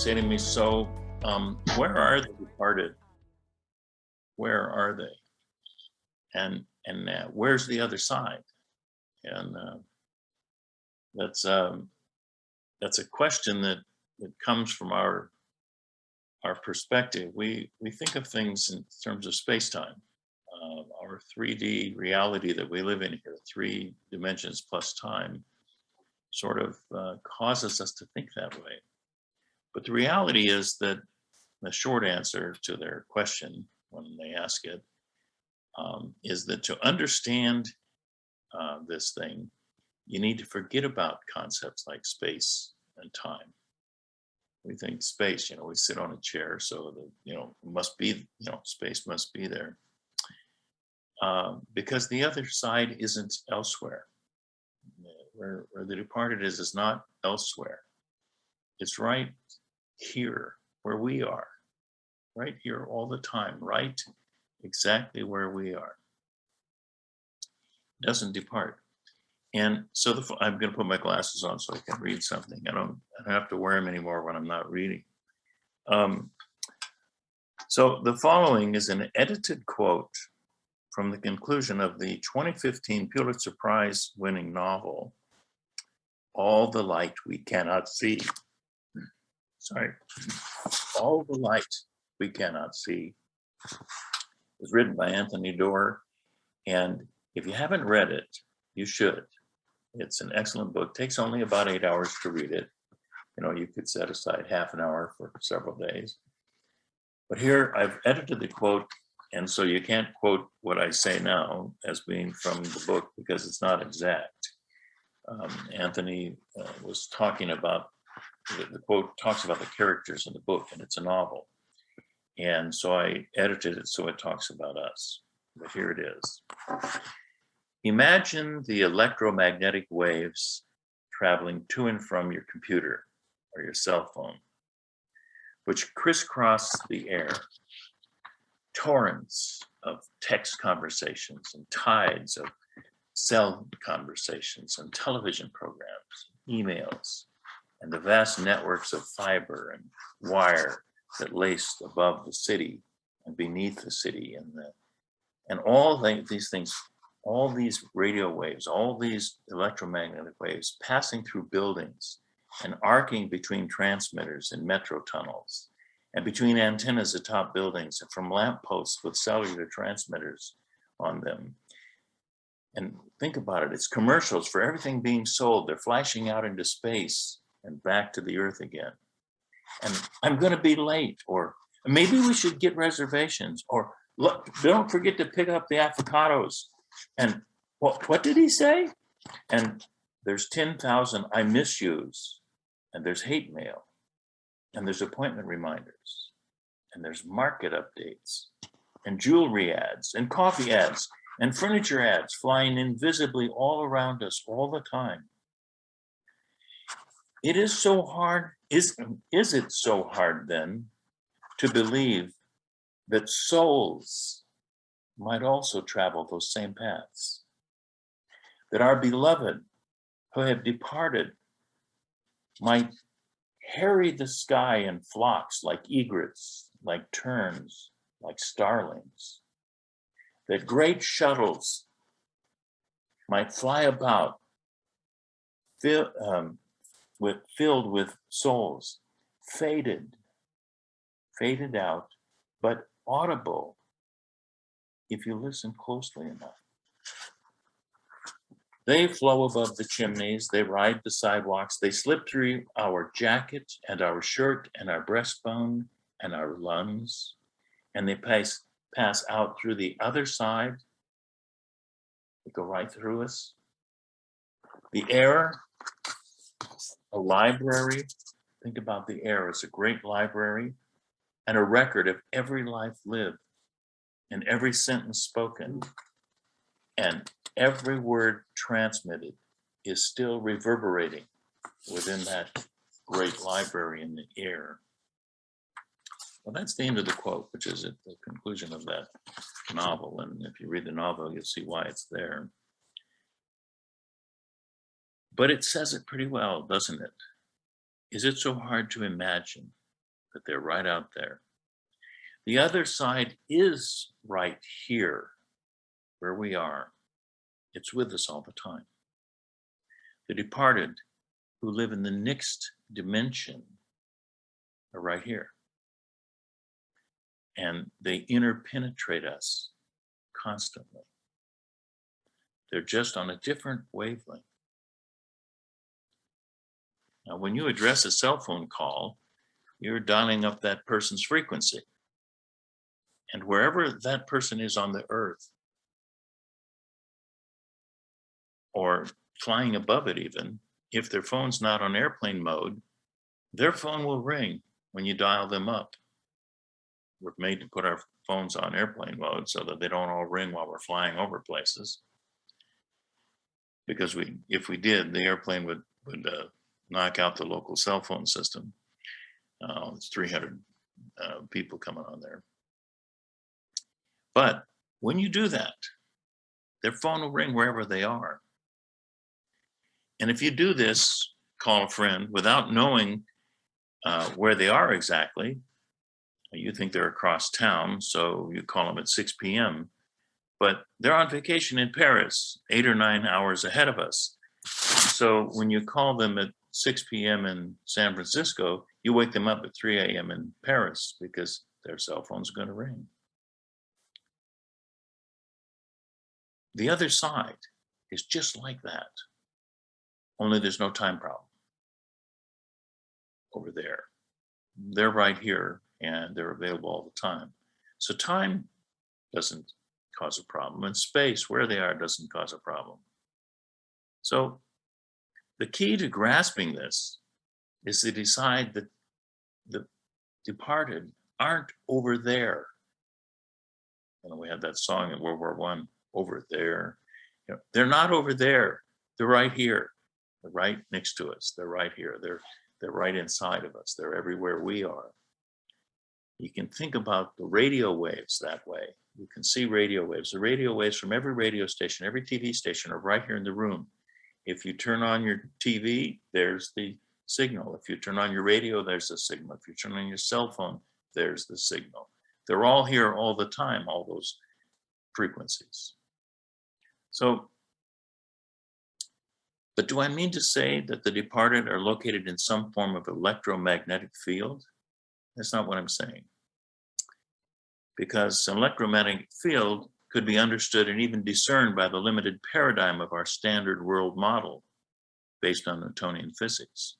say to me, so where are the departed? Where are they? And where's the other side? And that's that's a question that comes from our perspective. We think of things in terms of space time. Our 3D reality that we live in here, 3 dimensions plus time, sort of causes us to think that way. But the reality is that the short answer to their question when they ask it is that to understand this thing, you need to forget about concepts like space and time. We think space, we sit on a chair, so that, must be, space must be there. Because the other side isn't elsewhere. Where the departed is not elsewhere. It's right here where we are, right here all the time, right exactly where we are. It doesn't depart. And so I'm going to put my glasses on so I can read something. I don't have to wear them anymore when I'm not reading. So the following is an edited quote from the conclusion of the 2015 Pulitzer Prize winning novel, All the Light We Cannot See. Sorry. All the Light We Cannot See. It was written by Anthony Doerr. And if you haven't read it, you should. It's an excellent book. Takes only about 8 hours to read it. You could set aside half an hour for several days. But here I've edited the quote, and so you can't quote what I say now as being from the book because it's not exact. Anthony was talking about, the quote talks about the characters in the book, and it's a novel. And so I edited it so it talks about us. But here it is. Imagine the electromagnetic waves traveling to and from your computer or your cell phone, which crisscross the air. Torrents of text conversations and tides of cell conversations and television programs, emails, and the vast networks of fiber and wire that laced above the city and beneath the city, and all these things, all these radio waves, all these electromagnetic waves passing through buildings and arcing between transmitters in metro tunnels and between antennas atop buildings and from lampposts with cellular transmitters on them. And think about it, it's commercials for everything being sold. They're flashing out into space and back to the earth again. And I'm going to be late, or maybe we should get reservations, or look, don't forget to pick up the avocados. And what did he say? And there's 10,000 I miss yous, and there's hate mail, and there's appointment reminders, and there's market updates, and jewelry ads, and coffee ads, and furniture ads flying invisibly all around us all the time. It is so hard, is it so hard then to believe that souls might also travel those same paths? That our beloved who have departed might harry the sky in flocks like egrets, like terns, like starlings. That great shuttles might fly about filled with souls, faded out, but audible if you listen closely enough. They flow above the chimneys, they ride the sidewalks, they slip through our jacket and our shirt and our breastbone and our lungs, and they pass out through the other side. They go right through us. The air, a library. Think about the air as a great library and a record of every life lived and every sentence spoken and every word transmitted is still reverberating within that great library in the air. Well, that's the end of the quote, which is at the conclusion of that novel. And if you read the novel, you'll see why it's there. But it says it pretty well, doesn't it? Is it so hard to imagine that they're right out there. The other side is right here where we are. It's with us all the time. The departed who live in the next dimension are right here. And they interpenetrate us constantly. They're just on a different wavelength. Now, when you address a cell phone call, you're dialing up that person's frequency. And wherever that person is on the earth, or flying above it even, if their phone's not on airplane mode, their phone will ring when you dial them up. We're made to put our phones on airplane mode so that they don't all ring while we're flying over places. Because if we did, the airplane would knock out the local cell phone system. It's 300 people coming on there. But when you do that, their phone will ring wherever they are. And if you do this, call a friend without knowing where they are exactly, you think they're across town, so you call them at 6 p.m., but they're on vacation in Paris, 8 or 9 hours ahead of us. So when you call them at 6 p.m. in San Francisco, you wake them up at 3 a.m. in Paris because their cell phone's going to ring. The other side is just like that, only there's no time problem over there. They're right here and they're available all the time. So time doesn't cause a problem, and space, where they are, doesn't cause a problem. So the key to grasping this is to decide that the departed aren't over there. And we had that song in World War I, over there. You know, they're not over there. They're right here. They're right next to us. They're right here. They're right inside of us. They're everywhere we are. You can think about the radio waves that way. You can see radio waves. The radio waves from every radio station, every TV station are right here in the room. If you turn on your TV, there's the signal. If you turn on your radio, there's the signal. If you turn on your cell phone, there's the signal. They're all here all the time, all those frequencies. So, but do I mean to say that the departed are located in some form of electromagnetic field? That's not what I'm saying. Because an electromagnetic field could be understood and even discerned by the limited paradigm of our standard world model based on Newtonian physics.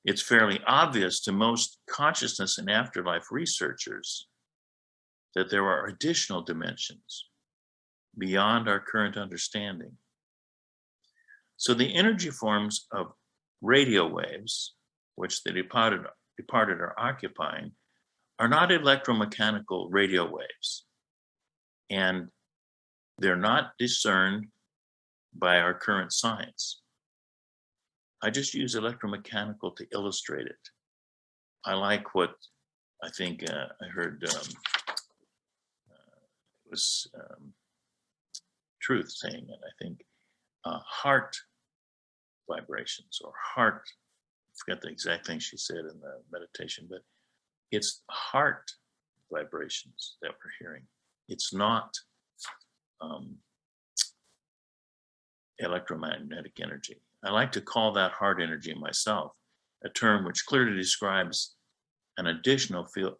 It's fairly obvious to most consciousness and afterlife researchers that there are additional dimensions beyond our current understanding. So the energy forms of radio waves, which the departed are occupying, are not electromechanical radio waves, and they're not discerned by our current science. I just use electromechanical to illustrate it. I like what I think I heard it was Truth saying it. I think heart vibrations or heart, I forget the exact thing she said in the meditation, but it's heart vibrations that we're hearing. It's not electromagnetic energy. I like to call that heart energy myself, a term which clearly describes an additional field,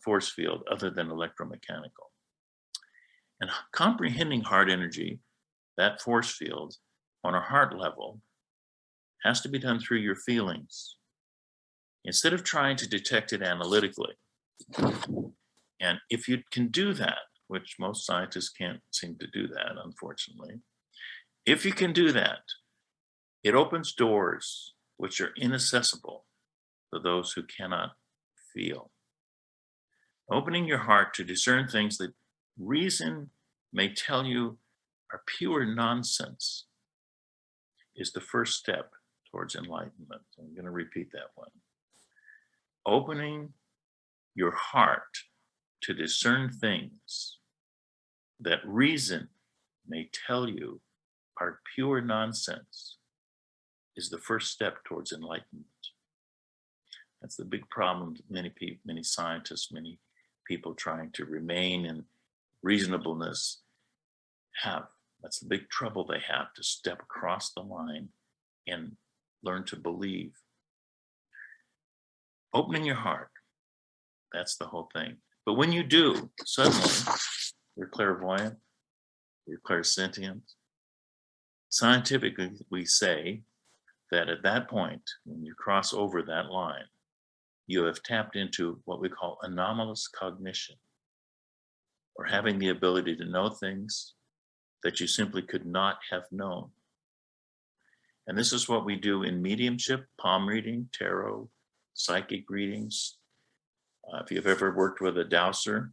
force field other than electromechanical. And comprehending heart energy, that force field on a heart level, has to be done through your feelings instead of trying to detect it analytically. And if you can do that, which most scientists can't seem to do that, unfortunately, if you can do that, it opens doors which are inaccessible to those who cannot feel. Opening your heart to discern things that reason may tell you are pure nonsense is the first step towards enlightenment. I'm going to repeat that one. Opening your heart to discern things that reason may tell you are pure nonsense is the first step towards enlightenment. That's the big problem that many people, many scientists, many people trying to remain in reasonableness have. That's the big trouble they have, to step across the line and learn to believe. Opening your heart, that's the whole thing. But when you do, suddenly you're clairvoyant, you're clairsentient. Scientifically, we say that at that point, when you cross over that line, you have tapped into what we call anomalous cognition, or having the ability to know things that you simply could not have known. And this is what we do in mediumship, palm reading, tarot, psychic readings. If you've ever worked with a dowser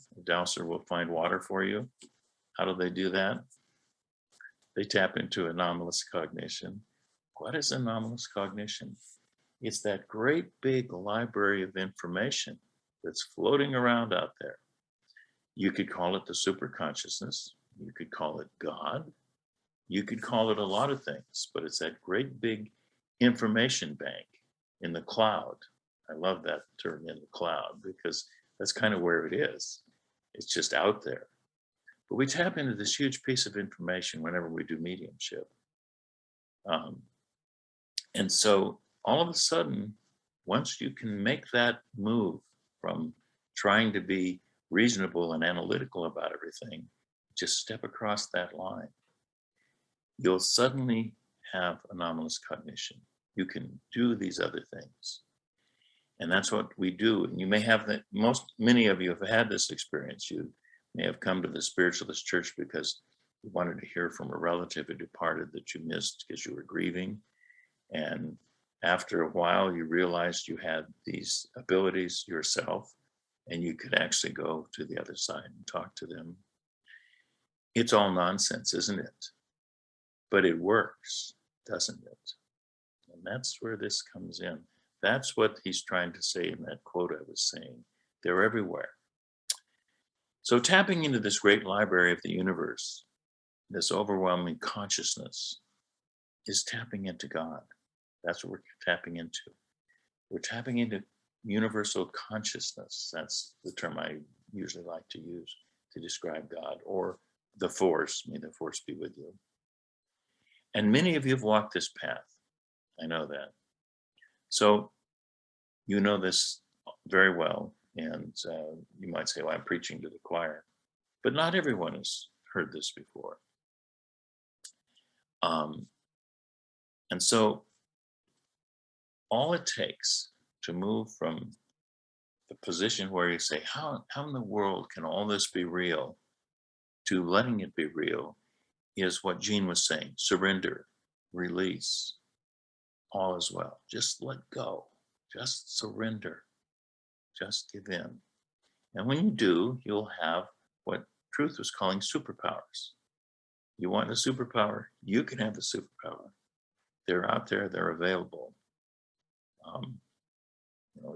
will find water for you. How do they do that? They tap into anomalous cognition. What is anomalous cognition? It's that great big library of information that's floating around out there. You could call it the superconsciousness. You could call it God. You could call it a lot of things, but it's that great big information bank in the cloud. I love that term, in the cloud, because that's kind of where it is. It's just out there. But we tap into this huge piece of information whenever we do mediumship. And so all of a sudden, once you can make that move from trying to be reasonable and analytical about everything, just step across that line, you'll suddenly have anomalous cognition. You can do these other things. And that's what we do. And you may have that, many of you have had this experience. You may have come to the spiritualist church because you wanted to hear from a relative who departed that you missed because you were grieving. And after a while, you realized you had these abilities yourself, and you could actually go to the other side and talk to them. It's all nonsense, isn't it? But it works, doesn't it? And that's where this comes in. That's what he's trying to say in that quote I was saying. They're everywhere. So tapping into this great library of the universe, this overwhelming consciousness, is tapping into God. That's what we're tapping into. We're tapping into universal consciousness. That's the term I usually like to use to describe God, or the force. May the force be with you. And many of you have walked this path. I know that. So you know this very well. And you might say, well, I'm preaching to the choir. But not everyone has heard this before. And so all it takes to move from the position where you say, how in the world can all this be real, to letting it be real, is what Jean was saying: surrender, release, all is well. Just let go, just surrender, just give in. And when you do, you'll have what Truth was calling superpowers. You want a superpower? You can have the superpower. They're out there, they're available.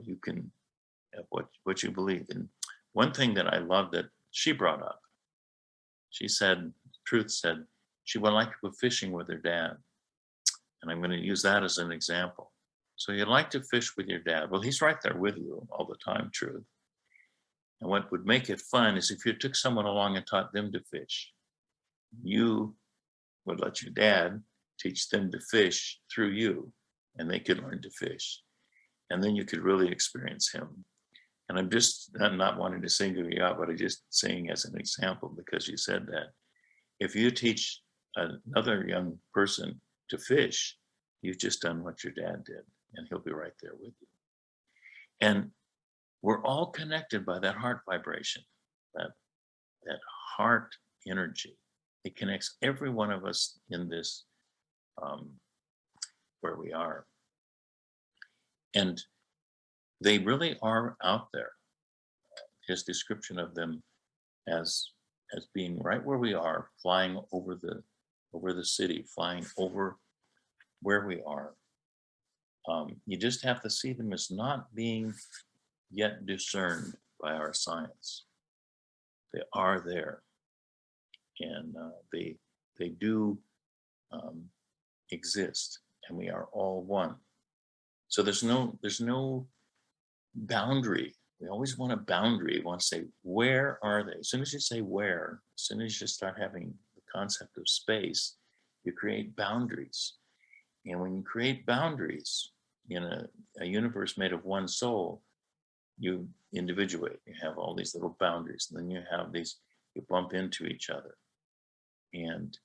You can have what you believe in. One thing that I love that she brought up, she said, Truth said, she would like to go fishing with her dad. And I'm going to use that as an example. So you'd like to fish with your dad. Well, he's right there with you all the time, Truth. And what would make it fun is if you took someone along and taught them to fish. You would let your dad teach them to fish through you, and they could learn to fish. And then you could really experience him. And I'm not wanting to single you out, but I'm just saying as an example, because you said that. If you teach another young person to fish, you've just done what your dad did, and he'll be right there with you. And we're all connected by that heart vibration, that heart energy. It connects every one of us in this, where we are. And they really are out there. His description of them as being right where we are, flying over the city, flying over where we are. You just have to see them as not being yet discerned by our science. They are there, and they do exist, and we are all one. So there's no Boundary. We always want a boundary. We want to say, where are they? As soon as you say where, as soon as you start having the concept of space, you create boundaries. And when you create boundaries in a universe made of one soul, you individuate. You have all these little boundaries. And then you have these, you bump into each other. And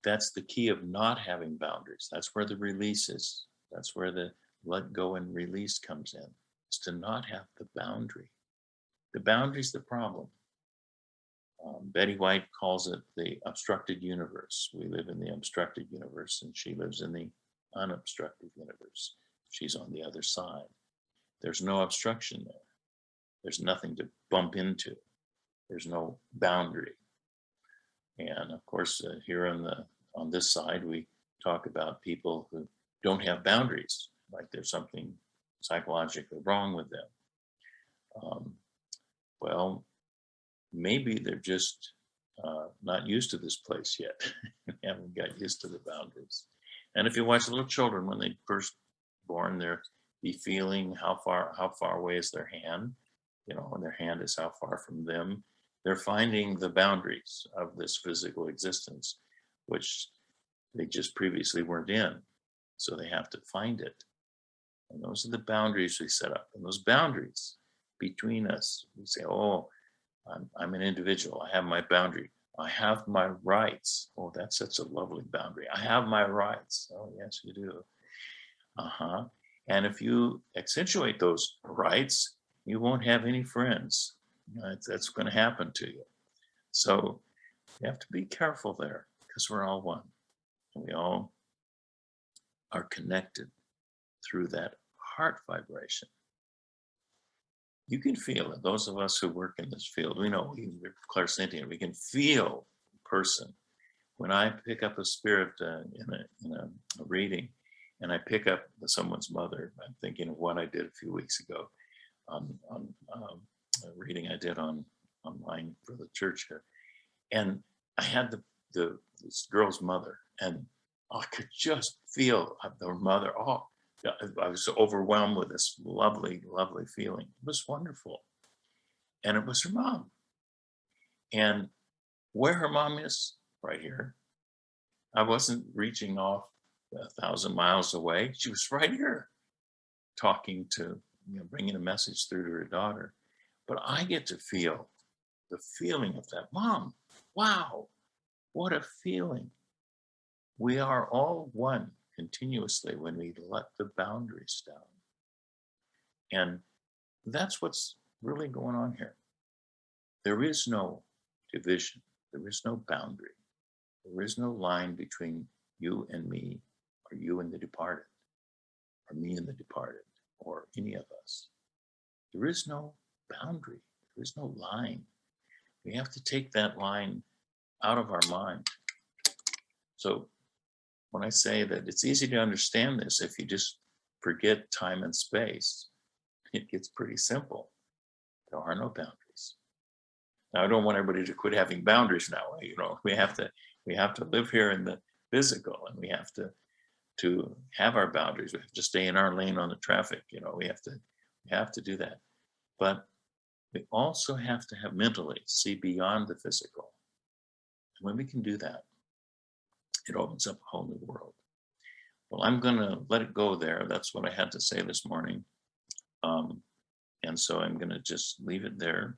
that's the key of not having boundaries. That's where the release is. That's where the let go and release comes in. Is to not have the boundary. The boundary's the problem. Betty White calls it the obstructed universe. We live in the obstructed universe, and she lives in the unobstructed universe. She's on the other side. There's no obstruction there. There's nothing to bump into. There's no boundary. And of course, here on this side, we talk about people who don't have boundaries, like there's something psychologically wrong with them. Well, maybe they're just not used to this place yet. They haven't got used to the boundaries. And if you watch little children when they first born, they're be feeling how far away is their hand. You know, when their hand is how far from them. They're finding the boundaries of this physical existence, which they just previously weren't in. So they have to find it. And those are the boundaries we set up. And those boundaries between us, we say, oh, I'm an individual. I have my boundary. I have my rights. Oh, that's such a lovely boundary. I have my rights. Oh, yes, you do. Uh-huh. And if you accentuate those rights, you won't have any friends. That's going to happen to you. So you have to be careful there because we're all one. And we all are connected through that heart vibration. You can feel it. Those of us who work in this field, we know we're clairsentient. We can feel a person. When I pick up a spirit in a reading, and I pick up someone's mother, I'm thinking of what I did a few weeks ago on a reading I did online for the church here, and I had this girl's mother, and I could just feel their mother. Oh, I was so overwhelmed with this lovely, lovely feeling. It was wonderful. And it was her mom. And where her mom is, right here, I wasn't reaching off 1,000 miles away. She was right here talking to, bringing a message through to her daughter. But I get to feel the feeling of that. Mom, wow, what a feeling. We are all one continuously when we let the boundaries down. And that's what's really going on here. There is no division. There is no boundary. There is no line between you and me, or you and the departed, or me and the departed, or any of us. There is no boundary. There is no line. We have to take that line out of our mind. So when I say that it's easy to understand this, if you just forget time and space, it gets pretty simple. There are no boundaries. Now, I don't want everybody to quit having boundaries now. We have to live here in the physical, and we have to have our boundaries. We have to stay in our lane on the traffic. We have to do that. But we also have to have mentally see beyond the physical. And when we can do that, it opens up a whole new world. Well, I'm going to let it go there. That's what I had to say this morning. And so I'm going to just leave it there.